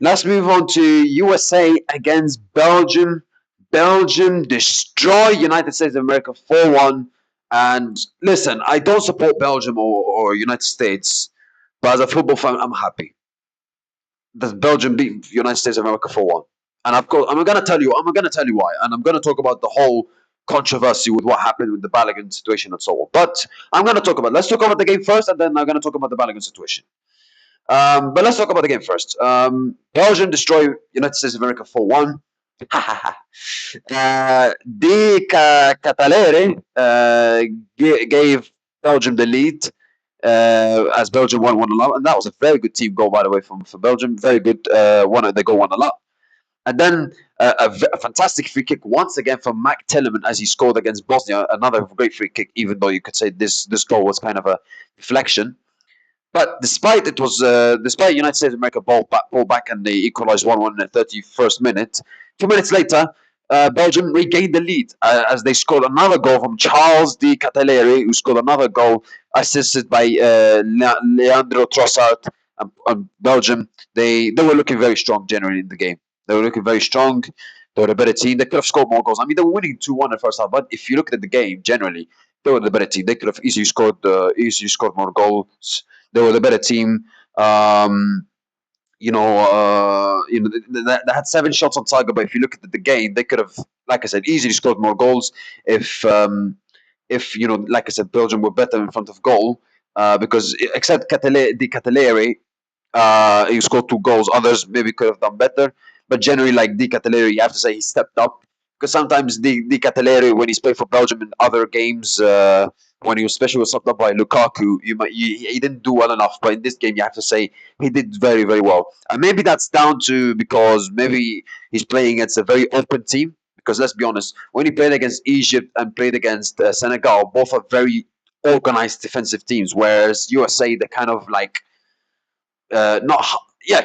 Let's move on to USA against Belgium. Belgium destroy United States of America 4-1. And listen, I don't support Belgium or United States, but as a football fan, I'm happy that Belgium beat United States of America 4-1. And of course, I'm gonna tell you why, and I'm gonna talk about the whole controversy with what happened with the Balogun situation and so on. But let's talk about the game first, and then I'm gonna talk about the Balogun situation. But let's talk about the game first. Belgium destroy United States of America 4-1. Di Catalere gave Belgium the lead as Belgium won 1-0, and that was a very good team goal, by the way, for Belgium. Very good. They go 1-0. And then a fantastic free kick once again from Mac Tillerman as he scored against Bosnia. Another great free kick, even though you could say this goal was kind of a deflection. But despite United States of America ball back and they equalized 1-1 in the 31st minute, 2 minutes later, Belgium regained the lead as they scored another goal from Charles Di Catalere, who scored another goal assisted by Leandro Trossard. And Belgium, they were looking very strong generally in the game. They were looking very strong. They were a better team. They could have scored more goals. I mean, they were winning 2-1 in the first half. But if you look at the game generally, they were the better team. They could have easily scored more goals. They were the better team. They had 7 shots on target, but if you look at the game, they could have, like I said, easily scored more goals if like I said, Belgium were better in front of goal. Because except Di Catalere, he scored 2 goals. Others maybe could have done better, but generally, like Di Catalere, you have to say he stepped up because sometimes Di Catalere, when he's played for Belgium in other games, when he was especially was subbed up by Lukaku, he didn't do well enough. But in this game, you have to say he did very very well. And maybe that's down to because maybe he's playing against a very open team. Because let's be honest, when he played against Egypt and played against Senegal, both are very organized defensive teams, whereas USA they're kind of like not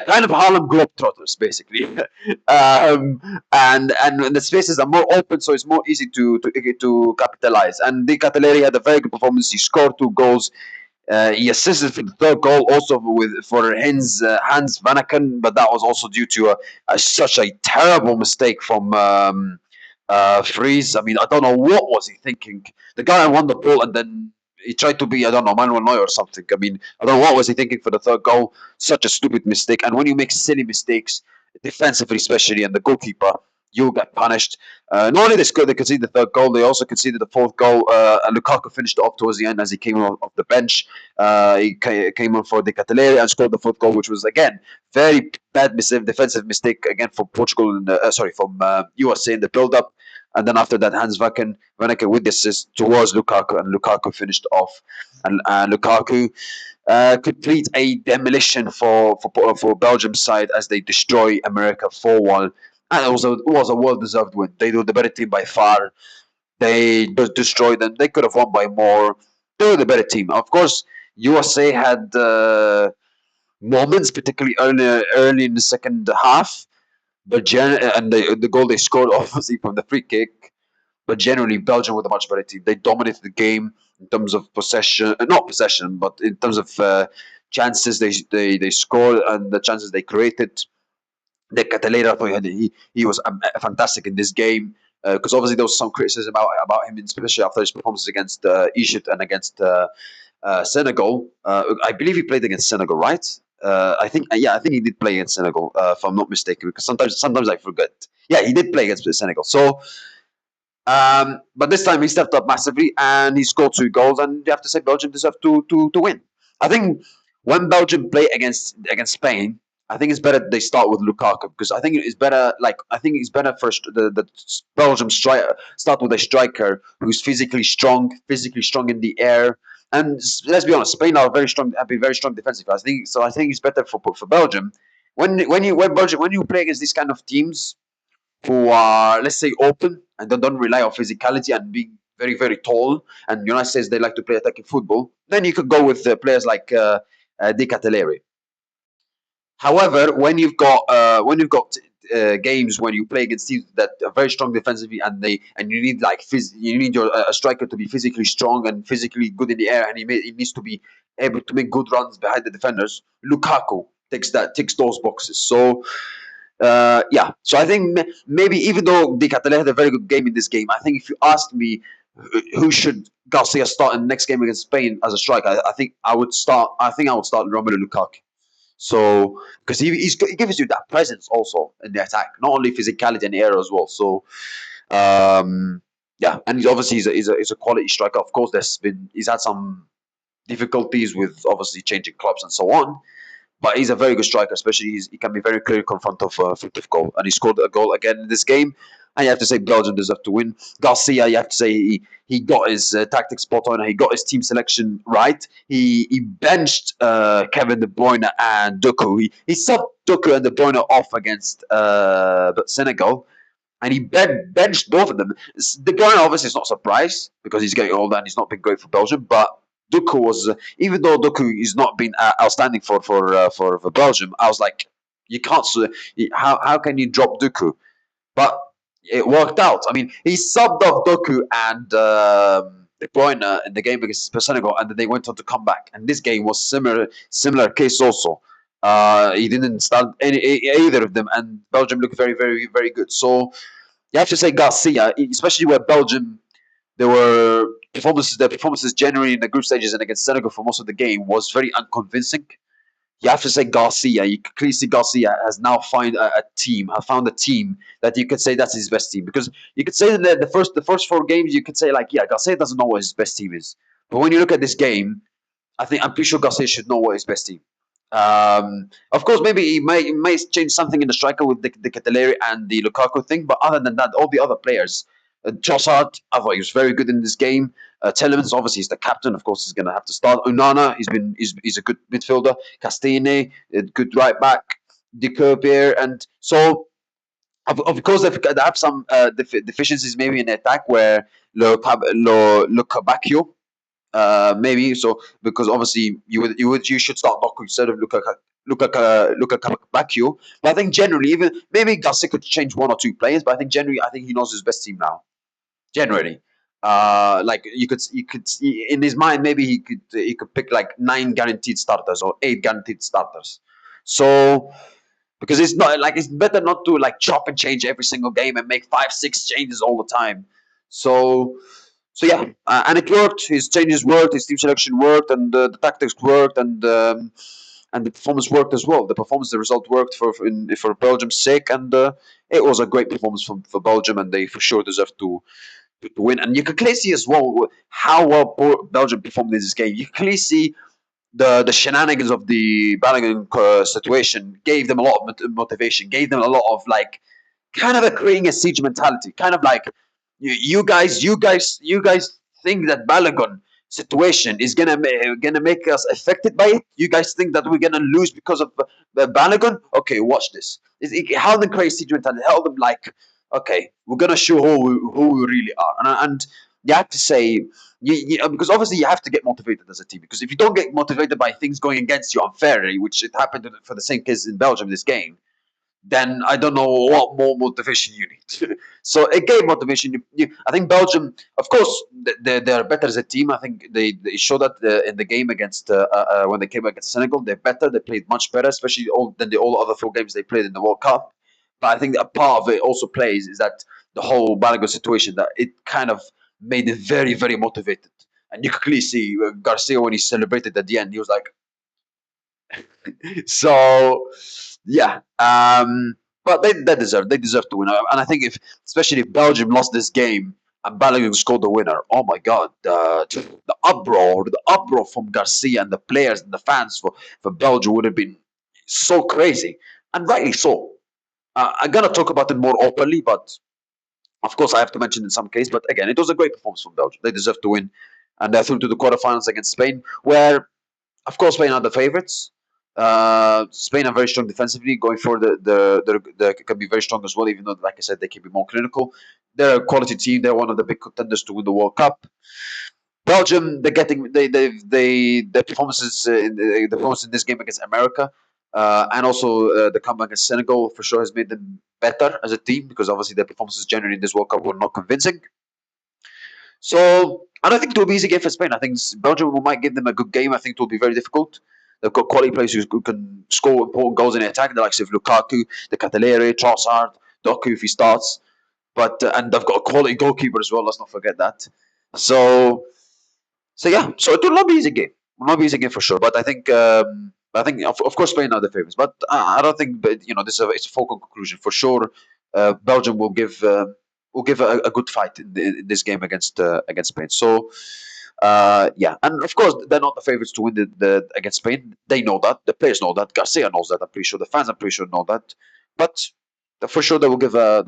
kind of Harlem Globetrotters, basically. And the spaces are more open, so it's more easy to capitalize. And Di Cataleri had a very good performance. He scored 2 goals. He assisted for the third goal also for Hans Vanaken, but that was also due to such a terrible mistake from Fries. I mean, I don't know what was he thinking. The guy won the ball and then he tried to be, I don't know, Manuel Neuer or something. I mean, I don't know what was he thinking for the third goal. Such a stupid mistake. And when you make silly mistakes, defensively especially, and the goalkeeper, you'll get punished. Not only they conceded the third goal, they also conceded the fourth goal. And Lukaku finished it off towards the end as he came off the bench. He came on for De Catalere and scored the fourth goal, which was again very bad defensive mistake again for Portugal from USA in the build-up. And then after that, Hans Vanaken with the assist towards Lukaku, and Lukaku finished off. And Lukaku complete a demolition for Belgium's side as they destroy America 4-1. And it was a well-deserved win. They were the better team by far. They just destroyed them. They could have won by more. They were the better team. Of course, USA had moments, particularly early in the second half, and the goal they scored obviously from the free kick. But generally, Belgium were the much better team. They dominated the game in terms of possession, not possession, but in terms of chances they scored and the chances they created. The Catalera, he was fantastic in this game because obviously there was some criticism about him, especially after his performances against Egypt and against Senegal. I believe he played against Senegal, right? I think he did play against Senegal, if I'm not mistaken, because sometimes I forget. Yeah, he did play against Senegal. So, but this time he stepped up massively and he scored 2 goals. And you have to say Belgium deserved to win. I think when Belgium play against Spain, I think it's better they start with Lukaku because I think it's better. I think it's better for the Belgium striker start with a striker who's physically strong in the air. And let's be honest, Spain are very strong, have been very strong defensively. I think so. I think it's better for Belgium when you play against these kind of teams who are, let's say, open and don't rely on physicality and being very very tall. And United States they like to play attacking football. Then you could go with players like De Catalere. However, when you've got games when you play against teams that are very strong defensively and you need you need a striker to be physically strong and physically good in the air and he needs to be able to make good runs behind the defenders. Lukaku ticks those boxes. So yeah, so I think maybe even though Di Catale had a very good game in this game, I think if you asked me who should Garcia start in the next game against Spain as a striker, I think I would start. I think I would start Romelu Lukaku. So because he gives you that presence also in the attack, not only physicality and air as well. So yeah, and he's a quality striker. Of course, he's had some difficulties with obviously changing clubs and so on. But he's a very good striker, especially he can be very clear in front of goal. And he scored a goal again in this game. And you have to say Belgium deserved to win. Garcia, you have to say he got his tactics spot on. He got his team selection right. He benched Kevin De Bruyne and Doku. He subbed Doku and De Bruyne off against Senegal, and he benched both of them. De Bruyne obviously is not surprised because he's getting older and he's not been great for Belgium, but Doku was, even though Doku is not been outstanding for Belgium, I was like, you can't. How can you drop Doku? But it worked out. I mean, he subbed off Doku and De Bruyne in the game against Senegal, and then they went on to come back. And this game was similar case also. He didn't start either of them, and Belgium looked very, very, very good. So you have to say Garcia, especially where Belgium, there were their performances generally in the group stages and against Senegal for most of the game was very unconvincing. You have to say Garcia. You can clearly see Garcia has now found a team that you could say that's his best team. Because you could say that the first four games, you could say like, yeah, Garcia doesn't know what his best team is. But when you look at this game, I'm pretty sure Garcia should know what his best team. Of course, maybe he may change something in the striker with the Cataleri and the Lukaku thing, but other than that, all the other players, Trossard, I thought he was very good in this game. Telemans, obviously, he's the captain. Of course, he's going to have to start. Unana, he's a good midfielder. Castine, a good right back. De Kerbier, and so of course they have some deficiencies maybe in the attack where Lukabakio maybe so because obviously you should start Doku instead of Lukaku. But I think generally, even maybe Garcia could change one or two players, but I think generally I think he knows his best team now. Generally, like you could in his mind maybe he could pick like 9 guaranteed starters or 8 guaranteed starters. So because it's not like it's better not to like chop and change every single game and make 5 6 changes all the time. So yeah, and it worked. His changes worked. His team selection worked, and the tactics worked, and the performance worked as well. The result worked for Belgium's sake, and it was a great performance for Belgium, and they for sure deserve to win. And you can clearly see as well how well Belgium performed in this game. You can clearly see the shenanigans of the Balogun situation gave them a lot of motivation, gave them a lot of like kind of a creating a siege mentality, kind of like you guys think that Balogun situation is gonna make us affected by it. You guys think that we're gonna lose because of Balogun? Okay, watch this. How them create siege mentality? How them like, okay, we're gonna show who we really are, and you have to say because obviously you have to get motivated as a team. Because if you don't get motivated by things going against you unfairly, which it happened for the same case in Belgium this game, then I don't know what more motivation you need. So it gave motivation. I think Belgium, of course, they're better as a team. I think they showed that in the game against when they came against Senegal. They're better. They played much better, especially than the all other 4 games they played in the World Cup. But I think a part of it also plays is that the whole Balogun situation that it kind of made it very very motivated. And you could clearly see Garcia when he celebrated at the end. He was like, so yeah, but they deserve to win, and I think especially if Belgium lost this game and Balogun scored the winner, oh my god, the uproar from Garcia and the players and the fans for Belgium would have been so crazy, and rightly so. I'm gonna talk about it more openly, but of course I have to mention in some case. But again, it was a great performance from Belgium. They deserve to win, and they're through to the quarterfinals against Spain, where of course, Spain are the favorites. Spain are very strong defensively. Going forward, the can be very strong as well. Even though, like I said, they can be more clinical. They're a quality team. They're one of the big contenders to win the World Cup. Belgium, they're getting their performances the performance in this game against America, and also the comeback against Senegal for sure has made them better as a team because obviously their performances generally in this World Cup were not convincing. So I don't think it will be easy game for Spain. I think Belgium might give them a good game. I think it will be very difficult. They've got quality players who can score important goals in the attack. The likes of Lukaku, the Catalere, Trossard, Doku if he starts. But and they've got a quality goalkeeper as well. Let's not forget that. So yeah, so it will not be easy game. It will not be easy game for sure. But I think of course Spain are the favorites. But I don't think this is it's a focal conclusion for sure. Belgium will give a good fight in this game against Spain. So yeah, and of course they're not the favorites to win the against Spain. They know that. The players know that. Garcia knows that. I'm pretty sure the fans. I'm pretty sure know that. But for sure they'll give a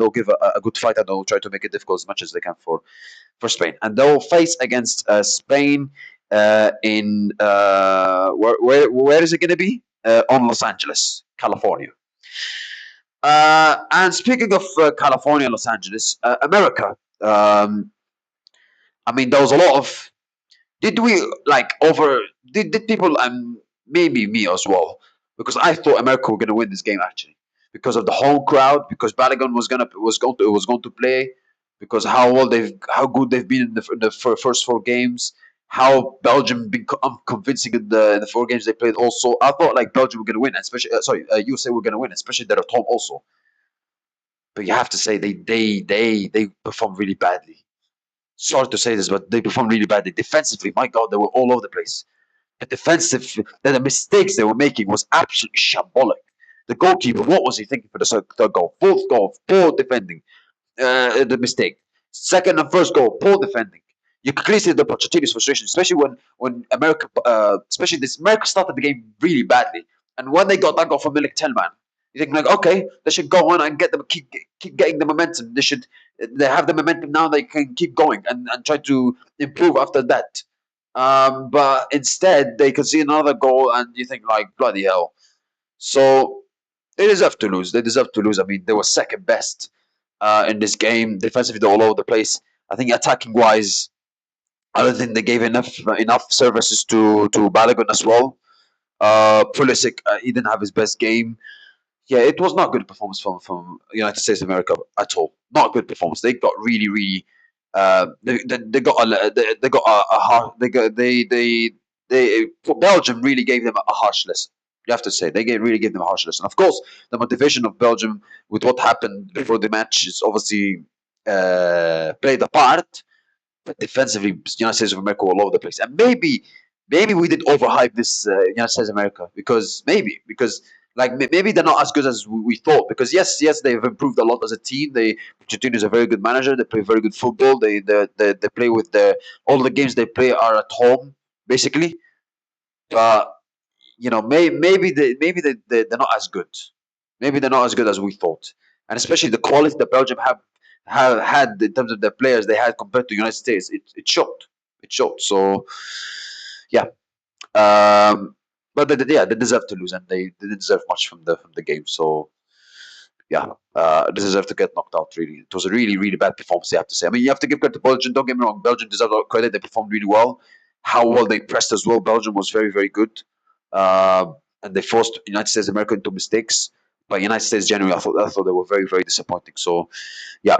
good fight and they'll try to make it difficult as much as they can for Spain, and they'll face against Spain in where is it going to be? On Los Angeles, California. And speaking of California, Los Angeles, America. I mean, there was a lot of did we like over did people and maybe me as well because I thought America were going to win this game actually because of the home crowd because Balogun was going to play because how good they've been in the first four games, how Belgium been convincing in the four games they played. Also, I thought like Belgium were going to win, especially USA were going to win, especially they're at home also. But you have to say they performed really badly. Sorry to say this, but they performed really badly defensively. My God, they were all over the place. The mistakes they were making was absolutely shambolic. The goalkeeper, what was he thinking for the third goal? Fourth goal, poor defending, the mistake. Second and first goal, poor defending. You could clearly see the Pochettino's frustration, especially when America, especially this America started the game really badly, and when they got that goal from Milik Telman, you think like, okay, they should go on and get them keep getting the momentum. They have the momentum now. They can keep going and try to improve after that. But instead, they could see another goal, and you think like, bloody hell. So they deserve to lose. They deserve to lose. I mean, they were second best in this game. Defensively, they're all over the place. I think attacking wise, I don't think they gave enough services to Balogun as well. Pulisic, he didn't have his best game. Yeah, it was not good performance from United States of America at all. Not good performance. They got really, really. They got they got a hard. They Belgium really gave them a harsh lesson. You have to say really gave them a harsh lesson. Of course, the motivation of Belgium with what happened before the match is obviously played a part. But defensively, United States of America were all over the place, and maybe we did overhype this United States of America because like maybe they're not as good as we thought. Because yes, they've improved a lot as a team. Pochettino is a very good manager. They play very good football. They play with all the games they play are at home basically. But maybe they're not as good. Maybe they're not as good as we thought, and especially the quality that Belgium have had in terms of their players they had compared to United States. It showed. It showed. So yeah, but they deserve to lose, and they didn't deserve much from the game. So yeah, they deserve to get knocked out. Really, it was a really really bad performance. You have to say. I mean, you have to give credit to Belgium. Don't get me wrong. Belgium deserves a lot of credit. They performed really well. How well they pressed as well. Belgium was very very good, and they forced United States of America into mistakes. But United States generally, I thought they were very very disappointing. So yeah.